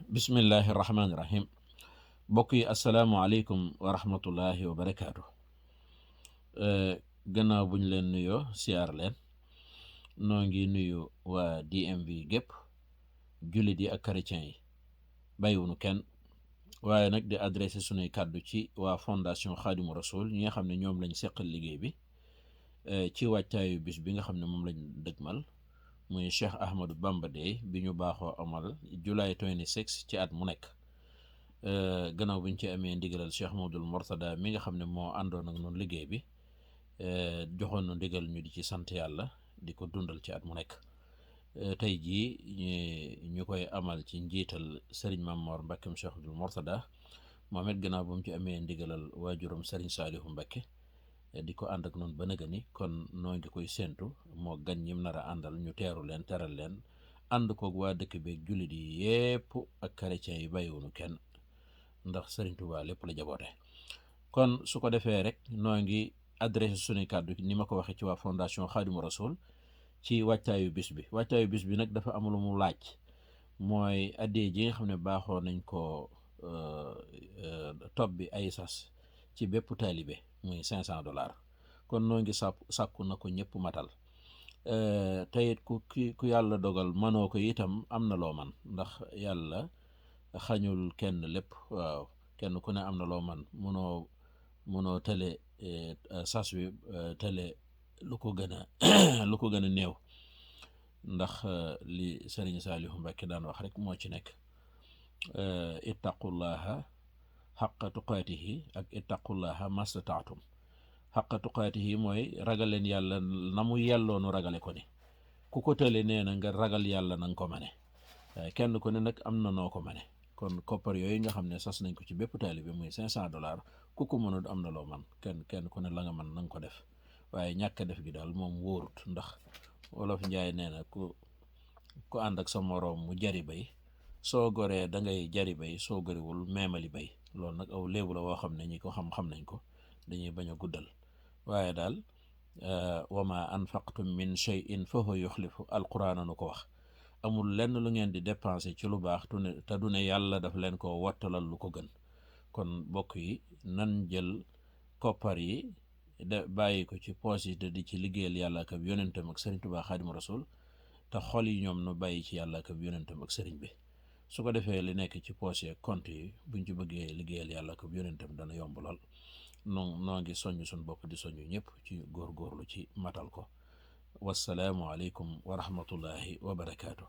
bismillahi rahmaani rahim mbokk yi asalaamualeykum wa rahmatullahi wa barakaatu. Gannaaw buñ leen nuyoo siyaar leen noo ngi nuyu waa DMV gépp jullit yi ak chrétien yi bàyyiwunu kenn, waaye nag di adressé sunuy kàddu ci waa fondation Xaadimu Rasul ñi nga xam ne ñoom lañ seqal liggéey bi ci wàccaayu bis bi nga xam ne moom lañ dëgmal muy Cheikh Ahmadou Bamba Day bi ñu baaxoo amal July 26 ci at mu nekk. Gannaaw bi ñu ci amee ndigalal Cheikh Modou Mortada mi nga xam ne moo àndoon ak noonu liggéey bi joxoon na ndigal ñu di ci sant yàlla di ko dundal ci at mu nekk. Tey jii ñu koy amal ci njiital Serigne Mamor Mbackeem Cheikh Modou Mortada moom it gannaaw ba mu ci amee ndigalal waajuram Serigne Saliou Mbacke di ko ànd ak noonu ba nëga ni kon noo ngi koy séentu moo gan ñim nar a àndal ñu teeru leen teral leen ànd koog waa dëkk beeg jullit yi yépp ak chrétiens yi bàyyiwunu kenn, ndax Sëriñ Tuubaa lépp la jaboote. Kon su ko defee rek noo ngi adressé suñuy kàddu ni ma ko waxee ci waa fondation Xaadimu Rasul ci wàccaayu bis bi nag dafa am lu mu laaj, mooy addee ji nga xam ne baaxoo nañ ko topp bi ay sas ci bépp taalibe muy $500. kon noo ngi sàkku na ko ñëpp matal. Teyit ku yàlla dogal manoo ko itam am na loo man, ndax yàlla xañul kenn lépp. waaw, kenn ku ne am na loo man, munoo tële sas wi tële lu ko gën a néew, ndax li Sëriñ Saalihu Mbàkke daan wax rek moo ci nekk. ittaqullaha xaqa tuqaatihi ak ittaqullaha mastataatum. xaqa tuqaatihi mooy ragal leen yàlla na mu yelloonu ragale ko ni, ku ko tële nee na nga ragal yàlla na nga ko mane. kenn ku ne nag am na noo ko mane. kon koppar yooyu nga xam ne sas nañ ko ci bépp taalibe muy $500 ku ko mënut am na loo man, kenn ku ne la nga mën na nga ko def, waaye ñàkk def gi daal moom wóorut, ndax wolof njaay nee na ku ànd ak sa moroom mu jari bay, soo goree da ngay jari bay, soo goriwul meemali bay. loolu nag aw léebu la woo xam ne ñi ko xam nañ ko, dañuy bañ a guddal, waaye daal wa ma anfaqtum min shay'in fa huwa yuxlifu, alquran nu ko wax. amul lenn lu ngeen di dépenser ci lu baax te du ne yàlla daf leen ko wattalal lu ko gën. kon bokk yi nan jël koppar yi bàyyi ko ci poos yi te di ci liggéeyal yàlla ak yonentam ak Sëriñ Tuubaa Xaadimu Rasul, te xol yi ñoom nu bàyyi ci yàlla ak yonentam ak sëriñ bi. su ko defee li nekk ci poos yi ak compte yi buñ ci bëggee liggéeyal yàlla ak yonentam dana yomb lool. noo ngi soññ suñ bopp di soññ ñëpp ci góorgóorlu ci matal ko. wasalaamu aleykum wa rahmatullahi wa barakaatu.